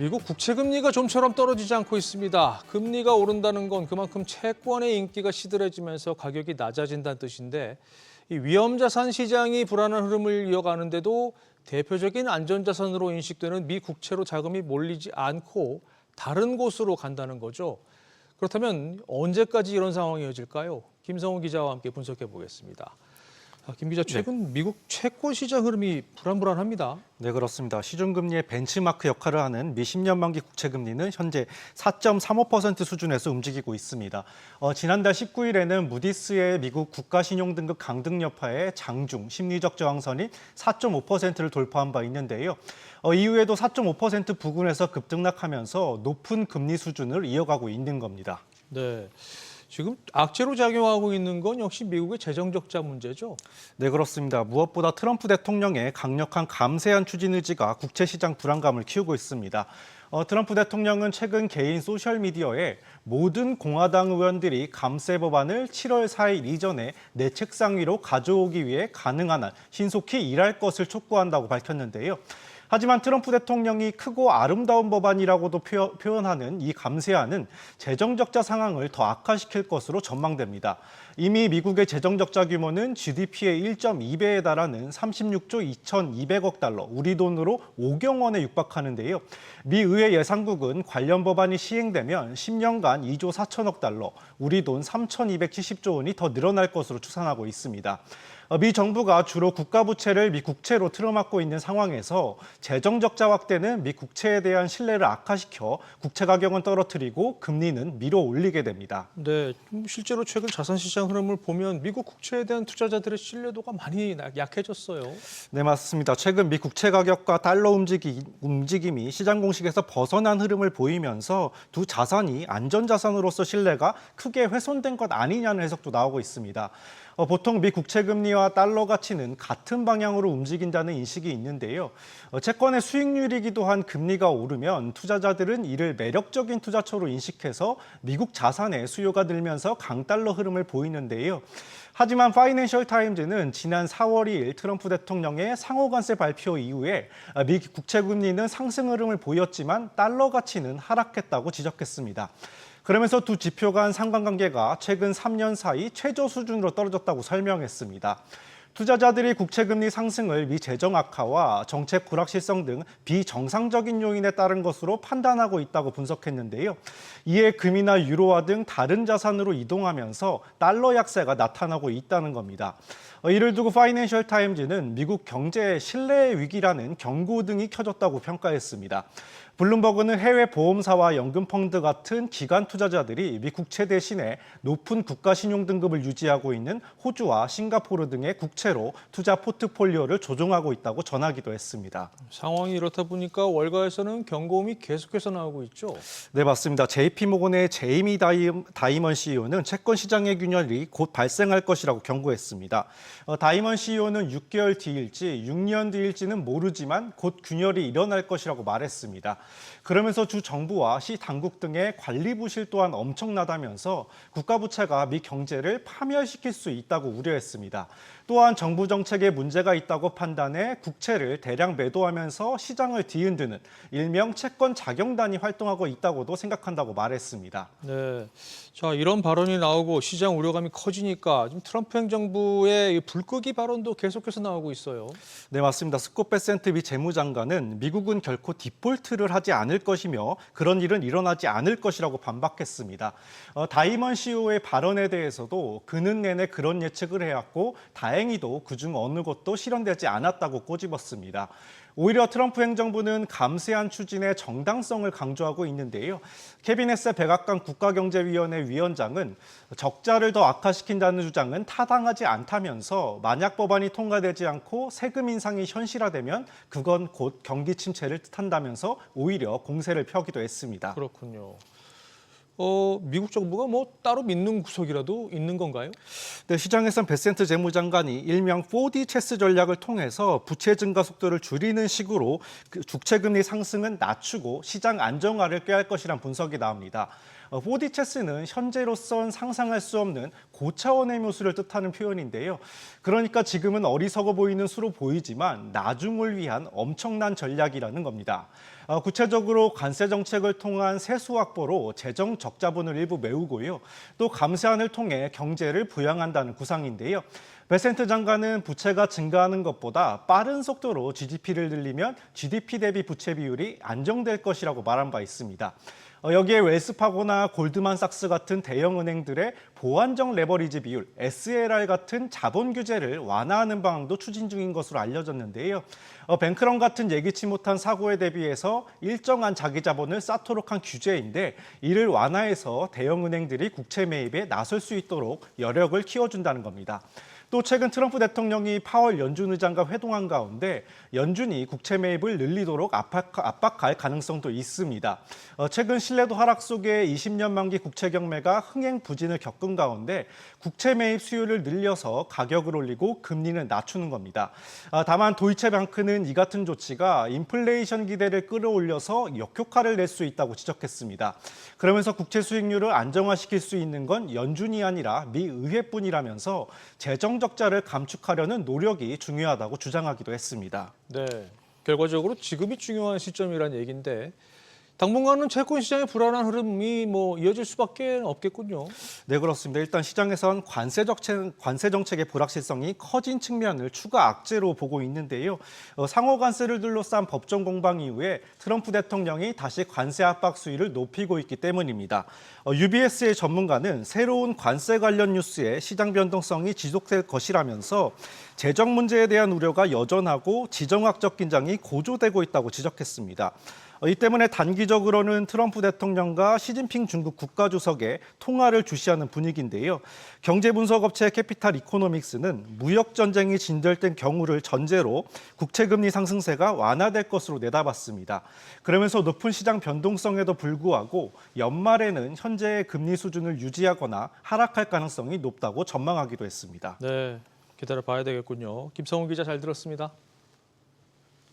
미국 국채 금리가 좀처럼 떨어지지 않고 있습니다. 금리가 오른다는 건 그만큼 채권의 인기가 시들해지면서 가격이 낮아진다는 뜻인데 이 위험자산 시장이 불안한 흐름을 이어가는데도 대표적인 안전자산으로 인식되는 미 국채로 자금이 몰리지 않고 다른 곳으로 간다는 거죠. 그렇다면 언제까지 이런 상황이 이어질까요? 김성훈 기자와 함께 분석해 보겠습니다. 김 기자, 최근 미국 채권 시장 흐름이 불안합니다. 네, 그렇습니다. 시중금리의 벤치마크 역할을 하는 미 10년 만기 국채금리는 현재 4.35% 수준에서 움직이고 있습니다. 지난달 19일에는 무디스의 미국 국가신용등급 강등 여파에 장중 심리적 저항선이 4.5%를 돌파한 바 있는데요. 이후에도 4.5% 부근에서 급등락하면서 높은 금리 수준을 이어가고 있는 겁니다. 네. 지금 악재로 작용하고 있는 건 역시 미국의 재정 적자 문제죠. 네, 그렇습니다. 무엇보다 트럼프 대통령의 강력한 감세한 추진 의지가 국채 시장 불안감을 키우고 있습니다. 트럼프 대통령은 최근 개인 소셜미디어에 모든 공화당 의원들이 감세 법안을 7월 4일 이전에 내 책상 위로 가져오기 위해 가능한 한 신속히 일할 것을 촉구한다고 밝혔는데요. 하지만 트럼프 대통령이 크고 아름다운 법안이라고도 표현하는 이 감세안은 재정적자 상황을 더 악화시킬 것으로 전망됩니다. 이미 미국의 재정적자 규모는 GDP의 1.2배에 달하는 36조 2,200억 달러, 우리 돈으로 5경 원에 육박하는데요. 미 의회 예산국은 관련 법안이 시행되면 10년간 2조 4천억 달러, 우리 돈 3,270조 원이 더 늘어날 것으로 추산하고 있습니다. 미 정부가 주로 국가부채를 미 국채로 틀어막고 있는 상황에서 재정적자 확대는 미 국채에 대한 신뢰를 악화시켜 국채 가격은 떨어뜨리고 금리는 밀어 올리게 됩니다. 네, 실제로 최근 자산시장 흐름을 보면 미국 국채에 대한 투자자들의 신뢰도가 많이 약해졌어요. 네, 맞습니다. 최근 미 국채 가격과 달러 움직임이 시장 공식에서 벗어난 흐름을 보이면서 두 자산이 안전자산으로서 신뢰가 크게 훼손된 것 아니냐는 해석도 나오고 있습니다. 보통 미 국채 금리와 달러 가치는 같은 방향으로 움직인다는 인식이 있는데요. 채권의 수익률이기도 한 금리가 오르면 투자자들은 이를 매력적인 투자처로 인식해서 미국 자산의 수요가 늘면서 강달러 흐름을 보이는데요. 하지만 파이낸셜 타임즈는 지난 4월 2일 트럼프 대통령의 상호관세 발표 이후에 미 국채 금리는 상승 흐름을 보였지만 달러 가치는 하락했다고 지적했습니다. 그러면서 두 지표 간 상관관계가 최근 3년 사이 최저 수준으로 떨어졌다고 설명했습니다. 투자자들이 국채금리 상승을 미 재정 악화와 정책 불확실성 등 비정상적인 요인에 따른 것으로 판단하고 있다고 분석했는데요. 이에 금이나 유로화 등 다른 자산으로 이동하면서 달러 약세가 나타나고 있다는 겁니다. 이를 두고 파이낸셜 타임즈는 미국 경제의 신뢰의 위기라는 경고등이 켜졌다고 평가했습니다. 블룸버그는 해외 보험사와 연금펀드 같은 기관 투자자들이 미 국채 대신에 높은 국가 신용 등급을 유지하고 있는 호주와 싱가포르 등의 국채로 투자 포트폴리오를 조정하고 있다고 전하기도 했습니다. 상황이 이렇다 보니까 월가에서는 경고음이 계속해서 나오고 있죠. 네, 맞습니다. JP모건의 제이미 다이먼 CEO는 채권 시장의 균열이 곧 발생할 것이라고 경고했습니다. 다이먼 CEO는 6개월 뒤일지 6년 뒤일지는 모르지만 곧 균열이 일어날 것이라고 말했습니다. 그러면서 주 정부와 시 당국 등의 관리 부실 또한 엄청나다면서 국가 부채가 미 경제를 파멸시킬 수 있다고 우려했습니다. 또한 정부 정책에 문제가 있다고 판단해 국채를 대량 매도하면서 시장을 뒤흔드는 일명 채권 자경단이 활동하고 있다고도 생각한다고 말했습니다. 네, 자 이런 발언이 나오고 시장 우려감이 커지니까 지금 트럼프 행정부의 불끄기 발언도 계속해서 나오고 있어요. 네, 맞습니다. 스콧 베센트 미 재무장관은 미국은 결코 디폴트를 하지 않을 것이며 그런 일은 일어나지 않을 것이라고 반박했습니다. 다이먼 CEO의 발언에 대해서도 그는 내내 그런 예측을 해왔고 다행히도 그중 어느 것도 실현되지 않았다고 꼬집었습니다. 오히려 트럼프 행정부는 감세한 추진의 정당성을 강조하고 있는데요. 캐비넷의 백악관 국가경제위원회 위원장은 적자를 더 악화시킨다는 주장은 타당하지 않다면서 만약 법안이 통과되지 않고 세금 인상이 현실화되면 그건 곧 경기 침체를 뜻한다면서 오히려 공세를 펴기도 했습니다. 그렇군요. 미국 정부가 뭐 따로 믿는 구석이라도 있는 건가요? 네, 시장에선 베센트 재무장관이 일명 4D 체스 전략을 통해서 부채 증가 속도를 줄이는 식으로 국채금리 상승은 낮추고 시장 안정화를 꾀할 것이란 분석이 나옵니다. 4D 체스는 현재로선 상상할 수 없는 고차원의 묘수를 뜻하는 표현인데요. 그러니까 지금은 어리석어 보이는 수로 보이지만 나중을 위한 엄청난 전략이라는 겁니다. 구체적으로 관세 정책을 통한 세수 확보로 재정 적자분을 일부 메우고요. 또 감세안을 통해 경제를 부양한다는 구상인데요. 베센트 장관은 부채가 증가하는 것보다 빠른 속도로 GDP를 늘리면 GDP 대비 부채 비율이 안정될 것이라고 말한 바 있습니다. 여기에 웰스파고나 골드만삭스 같은 대형 은행들의 보완적 레버리지 비율, SLR 같은 자본 규제를 완화하는 방안도 추진 중인 것으로 알려졌는데요. 뱅크런 같은 예기치 못한 사고에 대비해서 일정한 자기 자본을 쌓도록 한 규제인데 이를 완화해서 대형 은행들이 국채 매입에 나설 수 있도록 여력을 키워준다는 겁니다. 또 최근 트럼프 대통령이 파월 연준 의장과 회동한 가운데 연준이 국채 매입을 늘리도록 압박할 가능성도 있습니다. 최근 신뢰도 하락 속에 20년 만기 국채 경매가 흥행 부진을 겪은 가운데 국채 매입 수요를 늘려서 가격을 올리고 금리는 낮추는 겁니다. 다만 도이체뱅크는 이 같은 조치가 인플레이션 기대를 끌어올려서 역효과를 낼 수 있다고 지적했습니다. 그러면서 국채 수익률을 안정화시킬 수 있는 건 연준이 아니라 미 의회뿐이라면서 재정 적자를 감축하려는 노력이 중요하다고 주장하기도 했습니다. 네, 결과적으로 지금이 중요한 시점이란 얘기인데 당분간은 채권 시장의 불안한 흐름이 이어질 수밖에 없겠군요. 네, 그렇습니다. 일단 시장에선 관세 정책의 불확실성이 커진 측면을 추가 악재로 보고 있는데요. 상호 관세를 둘러싼 법정 공방 이후에 트럼프 대통령이 다시 관세 압박 수위를 높이고 있기 때문입니다. UBS의 전문가는 새로운 관세 관련 뉴스에 시장 변동성이 지속될 것이라면서 재정 문제에 대한 우려가 여전하고 지정학적 긴장이 고조되고 있다고 지적했습니다. 이 때문에 단기적으로는 트럼프 대통령과 시진핑 중국 국가주석의 통화를 주시하는 분위기인데요. 경제분석업체 캐피탈 이코노믹스는 무역 전쟁이 진절된 경우를 전제로 국채금리 상승세가 완화될 것으로 내다봤습니다. 그러면서 높은 시장 변동성에도 불구하고 연말에는 현재의 금리 수준을 유지하거나 하락할 가능성이 높다고 전망하기도 했습니다. 네, 기다려 봐야 되겠군요. 김성훈 기자 잘 들었습니다.